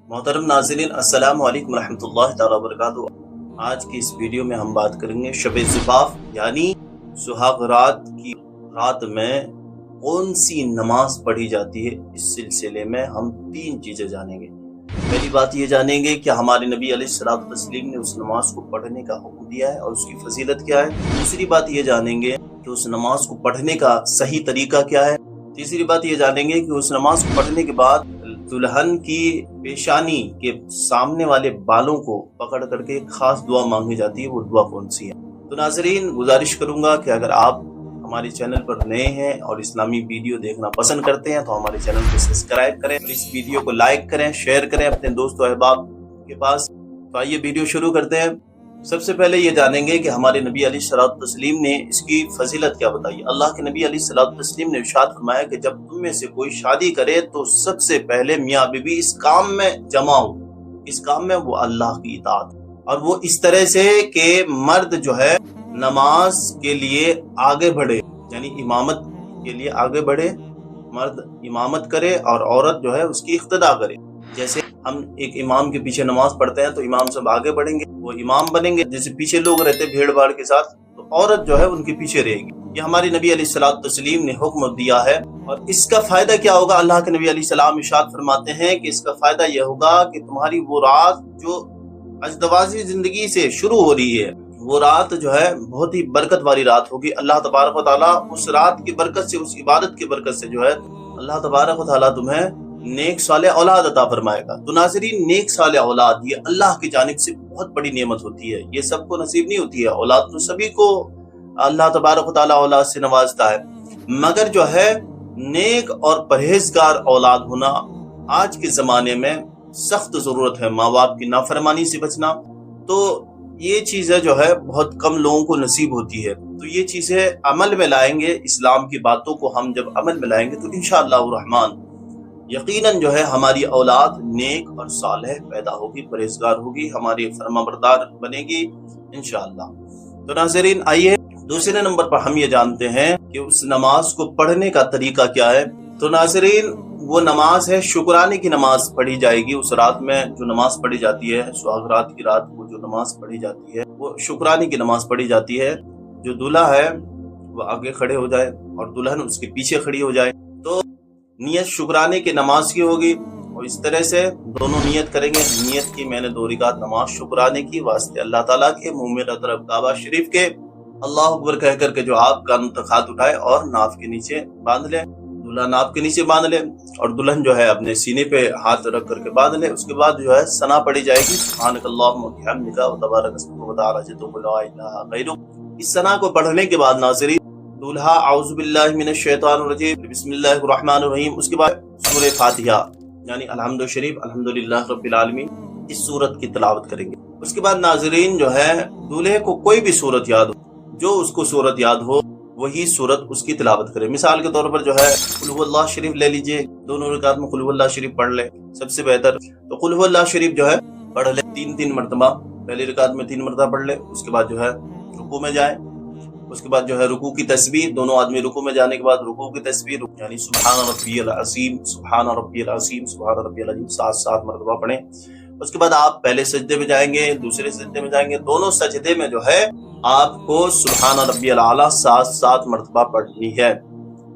मोहतरम नाज़रीन, अस्सलाम वालेकुम रहमतुल्लाहि तआला वबरकातुहू। आज की इस वीडियो में हम बात करेंगे शब ज़िफ़ाफ़ यानी सुहाग रात की रात में कौन सी नमाज पढ़ी जाती है। इस सिलसिले में हम तीन चीज़ें जानेंगे। पहली बात ये जानेंगे कि हमारे नबी अलैहिस्सलातु वस्सलाम ने उस नमाज को पढ़ने का हुक्म दिया है और उसकी फजीलत क्या है। दूसरी बात ये जानेंगे कि उस नमाज को पढ़ने का सही तरीका क्या है। तीसरी बात ये जानेंगे कि उस नमाज को पढ़ने के बाद दुल्हन की पेशानी के सामने वाले बालों को पकड़ करके खास दुआ मांगी जाती है, वो दुआ कौन सी है। तो नाज़रीन, गुजारिश करूंगा कि अगर आप हमारे चैनल पर नए हैं और इस्लामी वीडियो देखना पसंद करते हैं तो हमारे चैनल को सब्सक्राइब करें और इस वीडियो को लाइक करें, शेयर करें अपने दोस्तों अहबाब के पास। तो आइए वीडियो शुरू करते हैं। सबसे पहले ये जानेंगे कि हमारे नबी अलैहिस्सलातु वस्सलाम ने इसकी फजीलत क्या बताई। अल्लाह के नबी अलैहिस्सलातु वस्सलाम ने इरशाद फरमाया कि जब तुम में से कोई शादी करे तो सबसे पहले मियाँ बीवी इस काम में जमा हो। इस काम में वो अल्लाह की इताअत, और वो इस तरह से कि मर्द जो है नमाज के लिए आगे बढ़े, यानी इमामत के लिए आगे बढ़े, मर्द इमामत करे और औरत जो है उसकी इख्तिदा करे। जैसे हम एक इमाम के पीछे नमाज पढ़ते हैं तो इमाम सब आगे बढ़ेंगे, वो इमाम बनेंगे। जैसे पीछे लोग रहते भीड़ भाड़ के साथ, तो औरत जो है उनके पीछे रहेगी। ये हमारे नबी अलैहिस्सलातु वस्सलाम ने हुक्म दिया है। और इसका फायदा क्या होगा, अल्लाह के नबी अलैहिस्सलाम इरशाद फरमाते हैं कि इसका फायदा यह होगा कि तुम्हारी वो रात जो अजदवाजी जिंदगी से शुरू हो रही है, वो रात जो है बहुत ही बरकत वाली रात होगी। अल्लाह तबारक व तआला उस रात की बरकत से, उस इबादत की बरकत से जो है अल्लाह तबारक व तआला तुम्हें नेक साले औलाद अता फरमाएगा। तो नाज़रीन, नेक साले औलाद ये अल्लाह की जानिब से बहुत बड़ी नेमत होती है। ये सबको नसीब नहीं होती है। औलाद तो सभी को अल्लाह तबारक व तआला औलाद से नवाजता है, मगर जो है नेक और परहेजगार औलाद होना आज के जमाने में सख्त जरूरत है। माँ बाप की नाफरमानी से बचना, तो ये चीजें जो है बहुत कम लोगों को नसीब होती है। तो ये चीजें अमल में लाएंगे, इस्लाम की बातों को हम जब अमल में लाएंगे तो इंशाअल्लाह रहमान यकीनन जो है हमारी औलाद नेक और सालेह पैदा होगी, परहेजगार होगी, हमारी फरमाबरदार बनेगी इंशाअल्लाह। तो नाज़रीन, आइए दूसरे नंबर पर हम ये जानते हैं कि उस नमाज को पढ़ने का तरीका क्या है। तो नाज़रीन, वो नमाज है शुक्राने की नमाज पढ़ी जाएगी। उस रात में जो नमाज पढ़ी जाती है, सुहाग रात की रात को जो नमाज पढ़ी जाती है वो शुक्राने की नमाज पढ़ी जाती है। जो दूल्हा है वो आगे खड़े हो जाए और दुल्हन उसके पीछे खड़ी हो जाए। तो नियत शुक्राने की नमाज की होगी और इस तरह से दोनों नियत करेंगे। नियत की मैंने 2 रकात नमाज शुक्राने की वास्ते अल्लाह ताला के, मुंह में तरफ काबा शरीफ के, अल्लाह अकबर कह करके जो आप कान तक हाथ उठाए और नाफ के नीचे बांध ले, दूल्हा नाफ के नीचे बांध ले और दुल्हन जो है अपने सीने पे हाथ रख करके बांध ले। उसके बाद जो है सना पढ़ी जाएगी, सुब्हानकल्लाहुम्मा व बिहम्दिका व तबारक अस्मुका व तआला जद्दुका ला इलाहा गैरुक। इस सना को पढ़ने के बाद नाज़रीन, दूल्हा औज़ु बिल्लाहि मिनश शैतानिर रजीम बिस्मिल्लाहिर रहमानिर रहीम, उसके बाद सूरह फातिहा यानी अलहम्दु शरीफ अल्हम्दुलिल्लाह रब्बिल आलमीन, इस सूरत की तिलावत करेंगे। उसके बाद नाज़रीन जो है दूल्हे को कोई भी सूरत याद हो, जो उसको सूरत याद हो वही सूरत उसकी तिलावत करे। मिसाल के तौर पर जो है कुल हुवल्लाह शरीफ ले लीजिए, दोनों रकात में कुल हुवल्लाह शरीफ पढ़ ले, सबसे बेहतर। तो कुल हुवल्लाह शरीफ जो है पढ़ ले 3-3 मरतबा, पहली रकात में 3 मरतबा पढ़ ले। उसके बाद जो है रुकू में जाए, उसके बाद जो है रुकू की तस्बीह, दोनों आदमी रुकू में जाने के बाद रुकू की तस्बीह यानी सुब्हान रब्बियल अज़ीम, सुब्हान रब्बियल अज़ीम, सुब्हान रब्बियल अज़ीम 7-7 मरतबा पढ़ें। उसके बाद आप पहले सजदे में जाएंगे, दूसरे सजदे में जाएंगे, दोनों सजदे में जो है आपको सुब्हान रब्बियल आला 7-7 मरतबा पढ़नी है।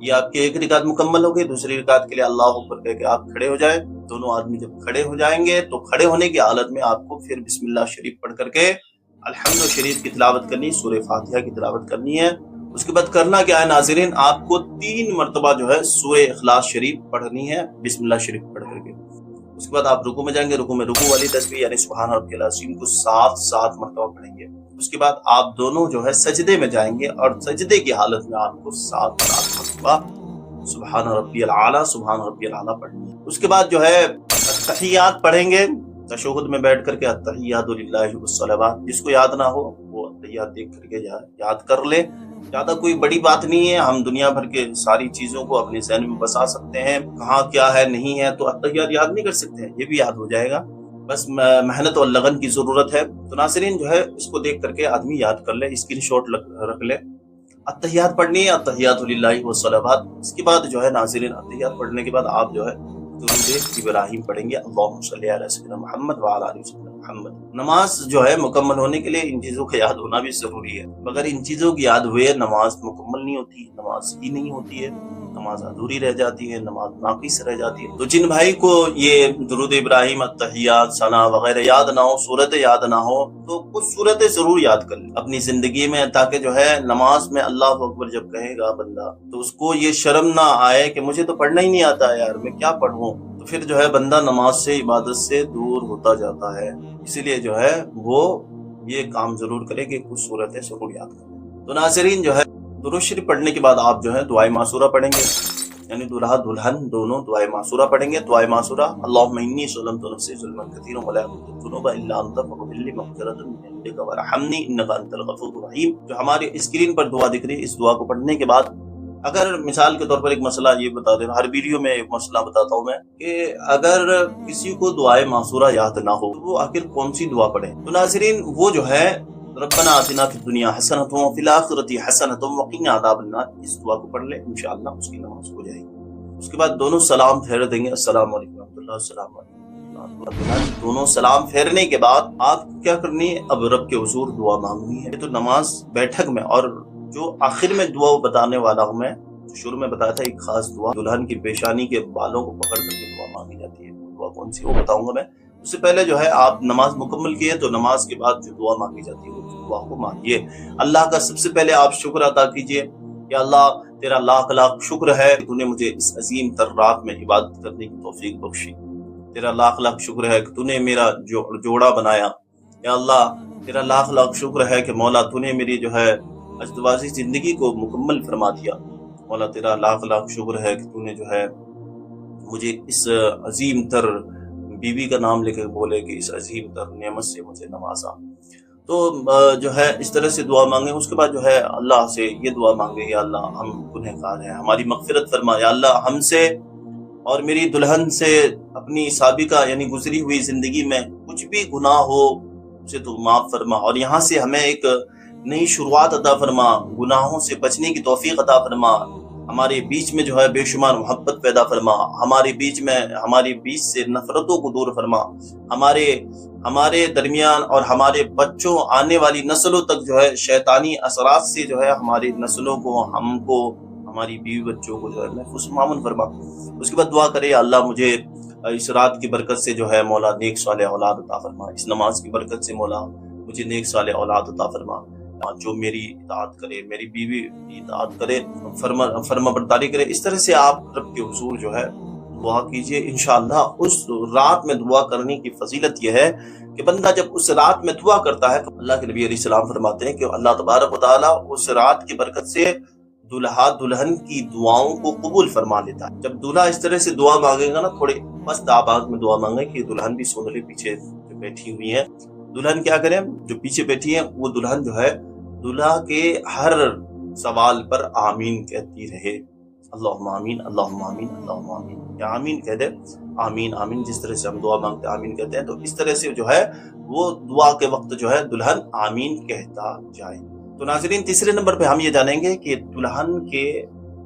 ये आपकी एक रकात मुकम्मल हो गई। दूसरी रकात के लिए अल्लाह अकबर कह के आप खड़े हो जाए। दोनों आदमी जब खड़े हो जाएंगे तो खड़े होने की हालत में आपको फिर बिस्मिल्लाह शरीफ पढ़ करके अल्हम्दु शरीफ की तिलावत करनी, सूरह फातिहा की तिलावत करनी है। उसके बाद करना क्या है नाज़रीन, आपको 3 मरतबा जो है सूरह इखलास शरीफ पढ़नी है बिस्मिल्लाह शरीफ पढ़ करके। उसके बाद आप रुकू में जाएंगे, रुकू में रुकू वाली तस्बीह यानी सुब्हान रब्बियल अज़ीम को 7-7 मरतबा पढ़ेंगे। उसके बाद आप दोनों जो है सजदे में जाएंगे और सजदे की हालत में आपको 7-7 मरतबा सुब्हान रब्बियल आला, सुब्हान रब्बियल आला पढ़नी है। उसके बाद जो है तहियात पढ़ेंगे, तशहुद में बैठ करके अत्तहियातु लिल्लाहि वस्सलावात। जिसको याद ना हो वो अत्तहियात देख करके याद कर ले। ज्यादा कोई बड़ी बात नहीं है, हम दुनिया भर के सारी चीजों को अपने ज़हन में बसा सकते हैं। कहाँ क्या है नहीं है तो अत्तहियात याद नहीं कर सकते हैं, ये भी याद हो जाएगा। बस मेहनत और लगन की जरूरत है। तो नाज़रीन जो है इसको देख करके आदमी याद कर ले, स्क्रीनशॉट रख ले। अत्तहियात पढ़नी है, अत्तहियातु लिल्लाहि वस्सलावात। इसके बाद जो है नाज़रीन अत्तहियात पढ़ने के बाद आप जो है दुरूद इब्राहिम पढ़ेंगे, अल्लाहुम्मा सल्ली अला सय्यिदिना मोहम्मद व अला आलि सय्यिदिना मोहम्मद। नमाज जो है मुकम्मल होने के लिए इन चीज़ों का याद होना भी ज़रूरी है। बगैर इन चीज़ों की याद हुए नमाज मुकम्मल नहीं होती, नमाज ही नहीं होती है, नमाज अधूरी रह जाती है, नमाज नाक़िस रह जाती है। तो जिन भाई को ये दुरूद इब्राहिम, अत्तहियात, सना वगैरह याद ना हो, सूरत याद ना हो, तो कुछ सूरतें जरूर याद कर ले अपनी जिंदगी में, ताकि जो है नमाज में अल्लाह अकबर जब कहेगा बंदा तो उसको ये शर्म ना आए कि मुझे तो पढ़ना ही नहीं आता यार, मैं क्या पढ़ूं। तो फिर जो है बंदा नमाज से, इबादत से दूर होता जाता है। इसीलिए जो है वो ये काम जरूर करे कि कुछ सूरतें जरूर याद करें। तो नाज़रीन जो है दुरूद शरीफ पढ़ने के बाद आप जो है दुआए मासूरा पढ़ेंगे, यानी दुल्हा दुल्हन दोनों दुआए मासूरा पढ़ेंगे। दुआए मासूरा, अल्लाहुम्मा इन्नी ज़लमतु नफ्सी ज़ुल्मन कसीरन व ला अग़फ़िरु ज़ुनूबा इल्ला अंता फ़ग़फ़िर ली मग़फ़िरतन मिन इंदिका वरहमनी इन्नका अंतल गफ़ूरुर रहीम। जो हमारी स्क्रीन पर दुआ दिख रही है, इस दुआ को पढ़ने के बाद अगर मिसाल के तौर पर एक मसला ये बता दें, हर वीडियो में एक मसला बताता हूँ मैं, कि अगर किसी को दुआए मासूरा याद ना हो तो वो आखिर कौन सी दुआ पढ़े। तो नाज़रीन वो जो है रब्बना आतिना फिद दुनिया हसनतुम व फिल आखिरति हसनतुम व क़िना अज़ाबन्नार, इस दुआ को पढ़ ले, इंशाअल्लाह उसकी नमाज हो जाएगी। उसके बाद दोनों सलाम फेर देंगे, अस्सलाम वालेकुम रहमतुल्लाह, अस्सलाम वालेकुम। दोनों सलाम फेरने के बाद आपको क्या करनी है, अब रब के हुजूर दुआ मांगनी है। तो नमाज बैठक में, और जो आखिर में दुआ बताने वाला हूँ मैं, शुरू में बताया था एक खास दुआ, दुल्हन की पेशानी के बालों को पकड़ करके दुआ मांगी जाती है। दुआ कौन सी वो बताऊंगा मैं। उससे पहले जो है आप नमाज मुकम्मल किए तो नमाज के बाद जो दुआ मांगी जाती है वो दुआ को मांगिए। अल्लाह का सबसे पहले आप शुक्र अदा कीजिए कि अल्लाह तेरा लाख लाख शुक्र है कि तूने मुझे इस अजीम तर रात में इबादत करने की तौफीक बख्शी। तेरा लाख लाख शुक्र है कि तूने मेरा जोड़ा बनाया। या अल्लाह तेरा लाख लाख शुक्र है कि मौला तूने मेरी जो है अज़दवाजी जिंदगी को मुकम्मल फरमा दिया। मौला तेरा लाख लाख शुक्र है कि तूने जो है मुझे इस अजीम तर बीवी का नाम लेकर बोले कि इस अजीम तर नेमत से मुझे नवाजा। तो जो है इस तरह से दुआ मांगे। उसके बाद जो है अल्लाह से ये दुआ मांगे, या अल्लाह हम गुनहगार हैं, हमारी मग़फ़िरत फरमा। या अल्लाह हमसे और मेरी दुल्हन से अपनी साबिका यानी गुजरी हुई जिंदगी में कुछ भी गुनाह हो उसे तो माफ़ फरमा, और यहाँ से हमें एक नई शुरुआत अता फरमा, गुनाहों से बचने की तौफीक अता फरमा। हमारे बीच में जो है बेशुमार मोहब्बत पैदा फरमा, हमारे बीच से नफरतों को दूर फरमा, हमारे दरमियान और हमारे बच्चों आने वाली नस्लों तक जो है शैतानी असरात से जो है हमारी नस्लों को, हमको, हमारी बीवी बच्चों को जो है महफूज मामून फरमा। उसके बाद दुआ करे, अल्लाह मुझे इस रात की बरकत से जो है मौला नेक सालेह औलाद अता फरमा। इस नमाज की बरकत से मौला मुझे नेक सालेह औलाद अता फरमा, जो मेरी इताअत करे, मेरी बीवी की इताअत करे, फर्मा बरदारी करे। इस तरह से आप रब के हुजूर जो है दुआ कीजिए। इंशाअल्लाह उस रात में दुआ करने की फजीलत यह है कि बंदा जब उस रात में दुआ करता है तो अल्लाह के नबी अलैहि सलाम फरमाते हैं कि अल्लाह तबारक व तआला उस रात की बरकत से दुल्हा दुल्हन की दुआओं को कबूल फरमा लेता है। जब दूल्हा इस तरह से दुआ मांगेगा ना, थोड़े मस्त आवाज में दुआ मांगे कि दुल्हन भी सुन ले, पीछे जो बैठी हुई है दुल्हन क्या करे, जो पीछे बैठी है वो दुल्हन जो है दूल्हा के हर सवाल पर आमीन कहती रहे, अल्लाहुम्मा आमीन, अल्लाहुम्मा आमीन, अल्लाहुम्मा आमीन, या आमीन कह दे, आमीन आमीन। जिस तरह से हम दुआ मांगते हैं आमीन कहते हैं, तो इस तरह से जो है वो दुआ के वक्त जो है दुल्हन आमीन कहता जाए। तो नाज़रीन तीसरे नंबर पे हम ये जानेंगे कि दुल्हन के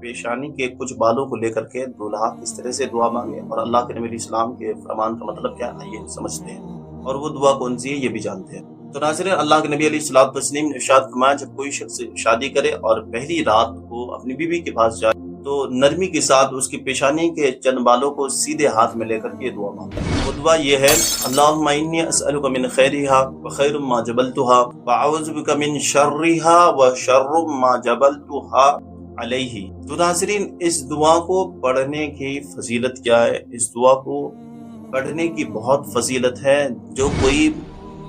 पेशानी के कुछ बालों को लेकर के दूल्हा किस तरह से दुआ मांगे और अल्लाह के नबी इस्लाम के फरमान का मतलब क्या है, ये समझते हैं, और वो दुआ कौन सी है ये भी जानते हैं। तो नाज़रीन अल्लाह के नबी अलैहिस्सलातु वस्सलाम ने इरशाद फरमाया, जब कोई शख्स शादी करे और पहली रात को अपनी बीवी के पास जाए तो नरमी के साथ उसकी पेशानी के चंद बालों को सीधे हाथ में लेकर के दुआ मांगे। वो दुआ ये है, अल्लाहुम्मा इन्नी अस्अलुका मिन खैरिहा व खैरु मा जबलतुहा व अऊज़ु बिका मिन शर्रिहा व शर्रु मा जबलतुहा अलैहि। तो नाज़रीन इस दुआ को पढ़ने की फजीलत क्या है? इस दुआ को पढ़ने की बहुत फजीलत है। जो कोई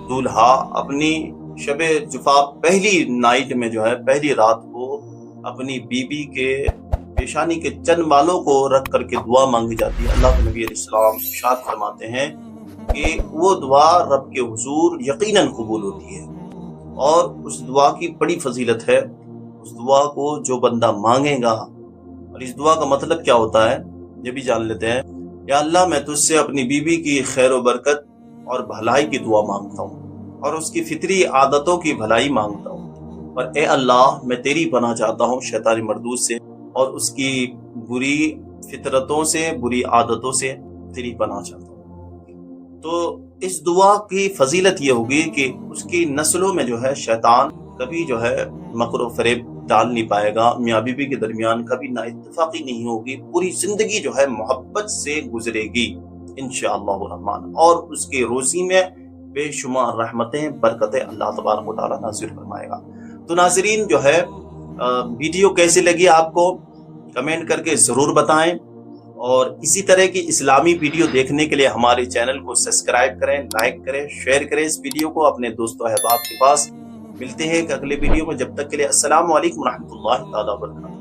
दूल्हा अपनी शबे जुफा पहली नाइट में जो है पहली रात को अपनी बीबी के पेशानी के चंद बालों को रख करके दुआ मांगी जाती है, अल्लाह के नबी अलैहिस्सलाम इरशाद फरमाते हैं कि वो दुआ रब के हुजूर यकीनन कबूल होती है। और उस दुआ की बड़ी फजीलत है। उस दुआ को जो बंदा मांगेगा, और इस दुआ का मतलब क्या होता है ये भी जान लेते हैं। या अल्लाह मैं तुझसे अपनी बीवी की खैर व बरकत और भलाई की दुआ मांगता हूँ और उसकी फितरी आदतों की भलाई मांगता हूँ, और ए अल्लाह मैं तेरी पनाह चाहता हूँ शैतानी मरदूद से और उसकी बुरी फितरतों से, बुरी आदतों से, शरीक बनाना चाहता हूँ। तो इस दुआ की फजीलत ये होगी कि उसकी नस्लों में जो है शैतान कभी जो है मकर फरेब डाल नहीं पाएगा, मियाँ बीवी के दरमियान कभी ना इत्तेफाकी नहीं होगी, पूरी जिंदगी जो है मोहब्बत से गुजरेगी इंशाअल्लाह रहमान। और उसके रोजी में बेशुमार रहमतें बरकतें अल्लाह तबारक व तआला नाज़िल फरमाएगा। तो नाज़रीन जो है वीडियो कैसी लगी आपको कमेंट करके ज़रूर बताएं, और इसी तरह की इस्लामी वीडियो देखने के लिए हमारे चैनल को सब्सक्राइब करें, लाइक करें, शेयर करें इस वीडियो को अपने दोस्तों अहबाब के पास। मिलते हैं एक अगले वीडियो में, जब तक के लिए अस्सलामु अलैकुम रहमतुल्लाहि तआला व बरकातहू।